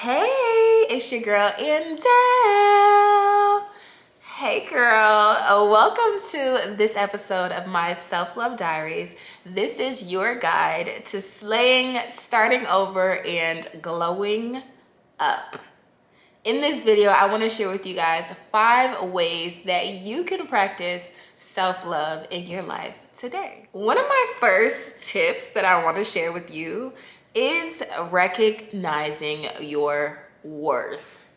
Hey, it's your girl Indell. Hey girl, welcome to this episode of my self-love diaries. This is your guide to slaying, starting over, and glowing up. In this video, I want to share with you guys 5 ways that you can practice self-love in your life today. One of my first tips that I want to share with you is recognizing your worth.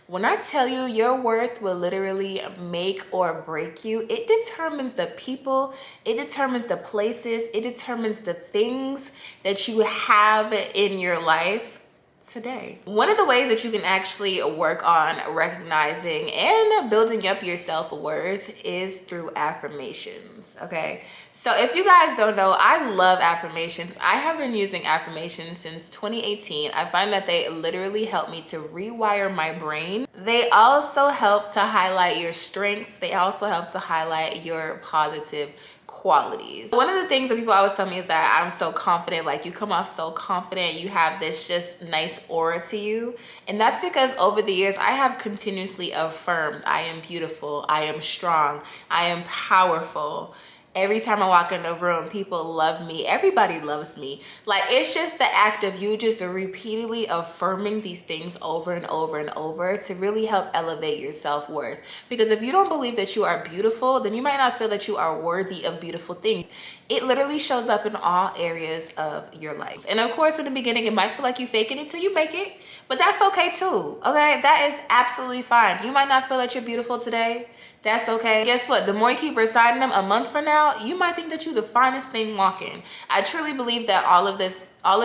When I tell you your worth will literally make or break you, it determines the people, it determines the places, it determines the things that you have in your life today. One of the ways that you can actually work on recognizing and building up your self-worth is through affirmations, okay? So if you guys don't know, I love affirmations. I have been using affirmations since 2018. I find that they literally help me to rewire my brain. They also help to highlight your strengths. They also help to highlight your positive qualities. One of the things that people always tell me is that I'm so confident, like you come off so confident, you have this just nice aura to you. And that's because over the years, I have continuously affirmed I am beautiful, I am strong, I am powerful. Every time I walk in the room, people love me. Everybody loves me. Like, it's just the act of you just repeatedly affirming these things over and over and over to really help elevate your self-worth. Because if you don't believe that you are beautiful, then you might not feel that you are worthy of beautiful things. It literally shows up in all areas of your life. And of course, in the beginning, it might feel like you faking it till you make it, but that's okay too, okay? That is absolutely fine. You might not feel that you're beautiful today. That's okay. Guess what? The more you keep reciting them, a month from now, you might think that you're the finest thing walking. I truly believe that all of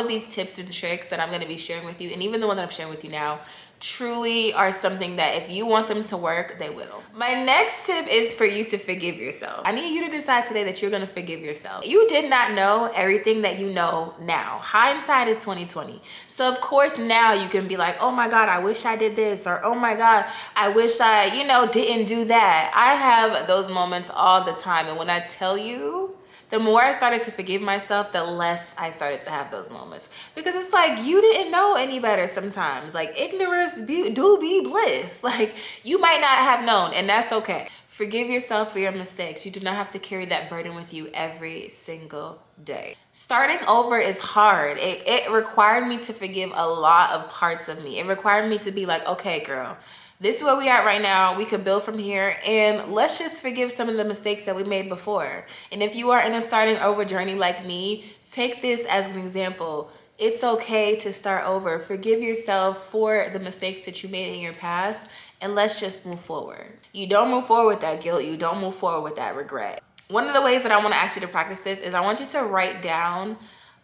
these tips and tricks that I'm going to be sharing with you, and even the one that I'm sharing with you now, truly are something that if you want them to work, they will. My next tip is for you to forgive yourself. I need you to decide today that you're going to forgive yourself. You did not know everything that you know now. Hindsight is 2020. So of course now you can be like, oh my God, I wish I did this, or oh my God, I wish I, didn't do that. I have those moments all the time. And when I tell you, the more I started to forgive myself, the less I started to have those moments. Because it's like, you didn't know any better sometimes. Like, ignorance do be bliss. Like, you might not have known, and that's okay. Forgive yourself for your mistakes. You do not have to carry that burden with you every single day. Starting over is hard. It required me to forgive a lot of parts of me. It required me to be like, okay, girl, this is where we are right now. We could build from here, and let's just forgive some of the mistakes that we made before. And if you are in a starting over journey like me, take this as an example. It's okay to start over. Forgive yourself for the mistakes that you made in your past, and let's just move forward. You don't move forward with that guilt. You don't move forward with that regret. One of the ways that I want to ask you to practice this is I want you to write down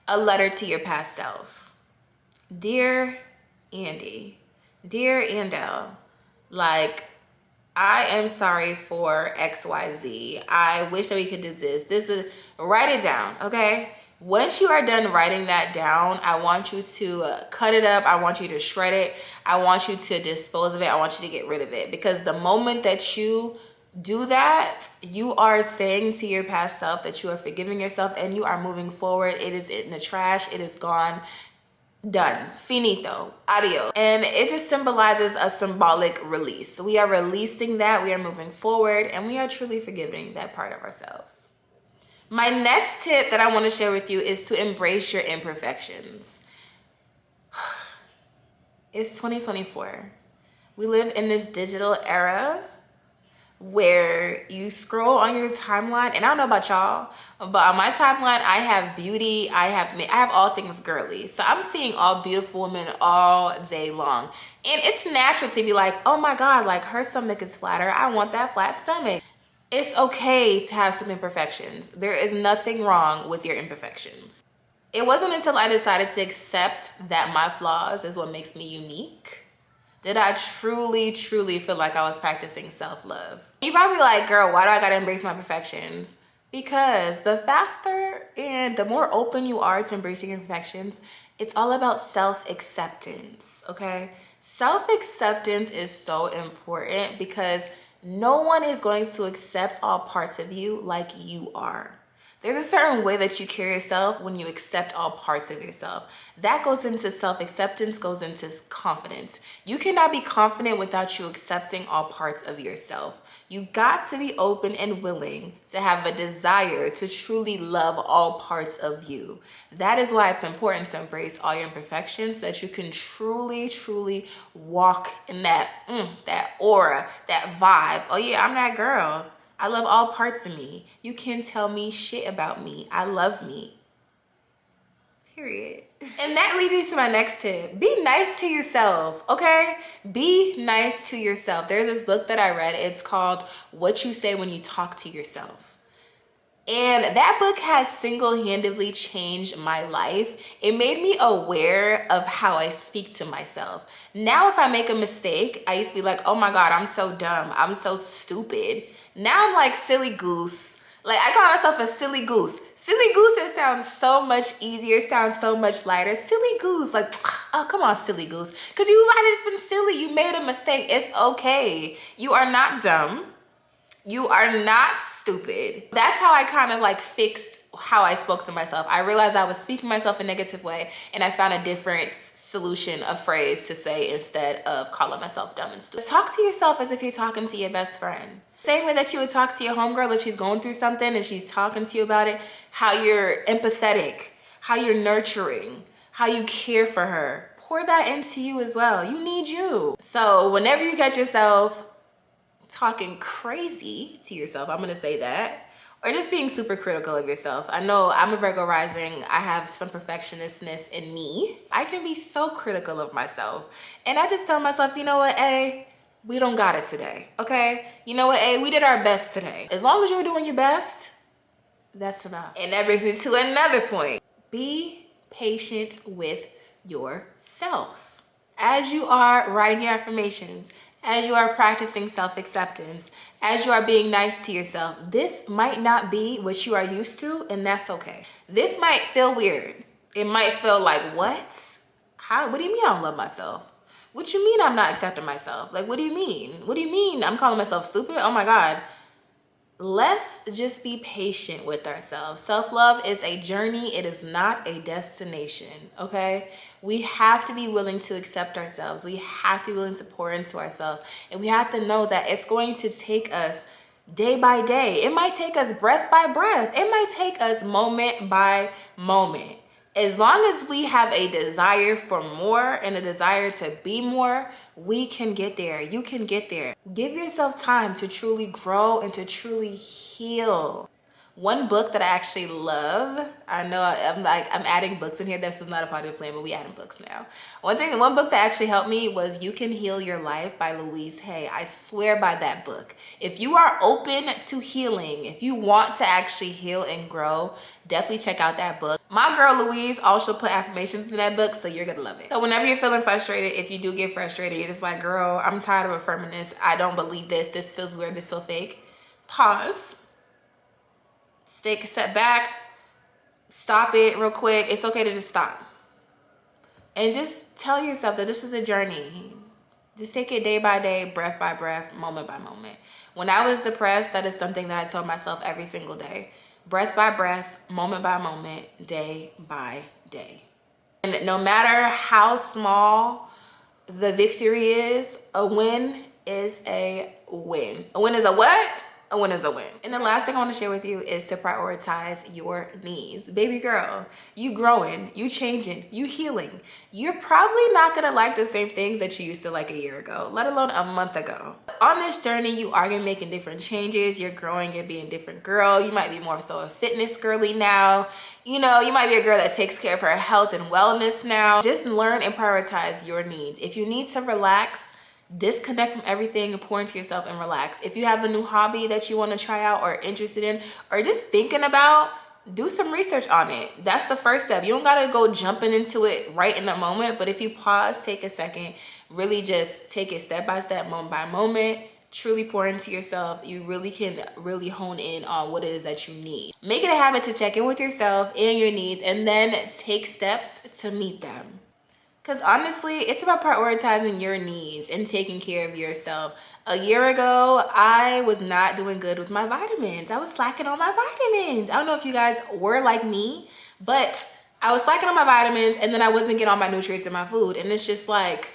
a letter to your past self. Dear Andy, dear Andell, like, I am sorry for XYZ. I wish that we could do this. Write it down, okay? Once you are done writing that down, I want you to cut it up. I want you to shred it. I want you to dispose of it. I want you to get rid of it. Because the moment that you do that, you are saying to your past self that you are forgiving yourself and you are moving forward. It is in the trash. It is gone. Done. Finito. Adios. And it just symbolizes a symbolic release. So we are releasing that, we are moving forward, and we are truly forgiving that part of ourselves. My next tip that I want to share with you is to embrace your imperfections. It's 2024. We live in this digital era where you scroll on your timeline, and I don't know about y'all, but on my timeline, I have beauty, I have all things girly. So I'm seeing all beautiful women all day long. And it's natural to be like, oh my God, like her stomach is flatter. I want that flat stomach. It's okay to have some imperfections. There is nothing wrong with your imperfections. It wasn't until I decided to accept that my flaws is what makes me unique did I truly feel like I was practicing self-love. You probably like, girl, why do I gotta embrace my imperfections? Because the faster and the more open you are to embracing your imperfections, it's all about self-acceptance, okay? Self-acceptance is so important because no one is going to accept all parts of you like you are. There's a certain way that you carry yourself when you accept all parts of yourself. That goes into self-acceptance, goes into confidence. You cannot be confident without you accepting all parts of yourself. You got to be open and willing to have a desire to truly love all parts of you. That is why it's important to embrace all your imperfections, so that you can truly, truly walk in that aura, that vibe. Oh yeah, I'm that girl. I love all parts of me. You can tell me shit about me. I love me. Period. And that leads me to my next tip. Be nice to yourself, okay? Be nice to yourself. There's this book that I read. It's called What You Say When You Talk to Yourself. And that book has single-handedly changed my life. It made me aware of how I speak to myself. Now, if I make a mistake, I used to be like, oh my God, I'm so dumb. I'm so stupid. Now I'm like silly goose. Like, I call myself a silly goose. Silly goose, it sounds so much easier, sounds so much lighter. Silly goose, like, oh, come on, silly goose. Because you might have just been silly. You made a mistake. It's okay. You are not dumb. You are not stupid. That's how I kind of like fixed how I spoke to myself. I realized I was speaking to myself in a negative way, and I found a different solution, a phrase to say instead of calling myself dumb and stupid. Talk to yourself as if you're talking to your best friend. Same way that you would talk to your homegirl if she's going through something and she's talking to you about it, how you're empathetic, how you're nurturing, how you care for her. Pour that into you as well. You need you. So whenever you catch yourself talking crazy to yourself, I'm gonna say that, or just being super critical of yourself. I know I'm a Virgo rising. I have some perfectionistness in me. I can be so critical of myself. And I just tell myself, you know what, A, we don't got it today, okay? You know what, A, we did our best today. As long as you're doing your best, that's enough. And that brings me to another point. Be patient with yourself. As you are writing your affirmations, as you are practicing self-acceptance, as you are being nice to yourself, this might not be what you are used to, and that's okay. This might feel weird. It might feel like, what? How? What do you mean I don't love myself? What you mean I'm not accepting myself? Like, what do you mean? What do you mean I'm calling myself stupid? Oh my God. Let's just be patient with ourselves. Self-love is a journey. It is not a destination, okay? We have to be willing to accept ourselves. We have to be willing to pour into ourselves. And we have to know that it's going to take us day by day. It might take us breath by breath. It might take us moment by moment. As long as we have a desire for more and a desire to be more, we can get there. You can get there. Give yourself time to truly grow and to truly heal. One book that I actually love, I know I'm adding books in here. This is not a part of the plan, but we adding books now. One book that actually helped me was You Can Heal Your Life by Louise Hay. I swear by that book. If you are open to healing, if you want to actually heal and grow, definitely check out that book. My girl Louise also put affirmations in that book, so you're gonna love it. So whenever you're feeling frustrated, if you do get frustrated, you're just like, girl, I'm tired of affirming this. I don't believe this. This feels weird. This feels fake. Pause. Take a step back, stop it real quick. It's okay to just stop. And just tell yourself that this is a journey. Just take it day by day, breath by breath, moment by moment. When I was depressed, that is something that I told myself every single day. Breath by breath, moment by moment, day by day. And no matter how small the victory is, a win is a win. A win is a what? A win is a win. And the last thing I want to share with you is to prioritize your needs. Baby girl, you growing, you changing, you healing. You're probably not gonna like the same things that you used to like a year ago, let alone a month ago. On this journey, you are gonna be making different changes. You're growing, you're being a different girl. You might be more so a fitness girly now. You know, you might be a girl that takes care of her health and wellness now. Just learn and prioritize your needs. If you need to relax, disconnect from everything and pour into yourself and relax. If you have a new hobby that you want to try out or interested in or just thinking about, do some research on it. That's the first step. You don't gotta go jumping into it right in the moment, but if you pause, take a second, really just take it step by step, moment by moment, truly pour into yourself, you really can really hone in on what it is that you need. Make it a habit to check in with yourself and your needs and then take steps to meet them. Because honestly, it's about prioritizing your needs and taking care of yourself. A year ago, I was not doing good with my vitamins. I was slacking on my vitamins. I don't know if you guys were like me, but I was slacking on my vitamins and then I wasn't getting all my nutrients in my food. And it's just like,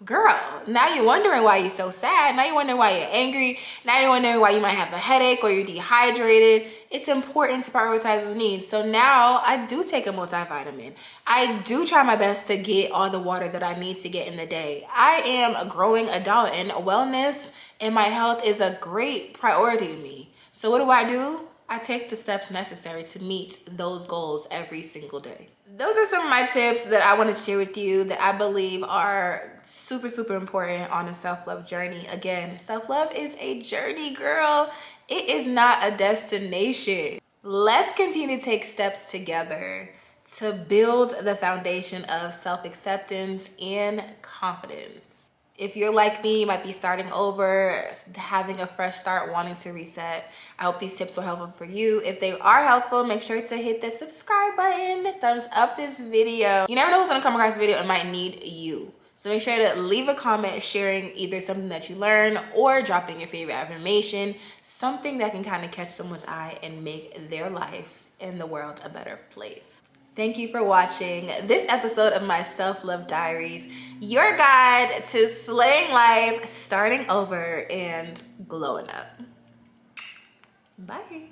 girl, now you're wondering why you're so sad. Now you're wondering why you're angry. Now you're wondering why you might have a headache or you're dehydrated. It's important to prioritize those needs. So now I do take a multivitamin. I do try my best to get all the water that I need to get in the day. I am a growing adult and wellness and my health is a great priority to me. So what do? I take the steps necessary to meet those goals every single day. Those are some of my tips that I want to share with you that I believe are super, super important on a self-love journey. Again, self-love is a journey, girl. It is not a destination. Let's continue to take steps together to build the foundation of self-acceptance and confidence. If you're like me, you might be starting over, having a fresh start, wanting to reset. I hope these tips were helpful for you. If they are helpful, make sure to hit the subscribe button, thumbs up this video. You never know who's gonna come across the video and might need you. So make sure to leave a comment sharing either something that you learned or dropping your favorite affirmation, something that can kind of catch someone's eye and make their life and the world a better place. Thank you for watching this episode of my Self-Love Diaries, your guide to slaying life, starting over, and glowing up. Bye.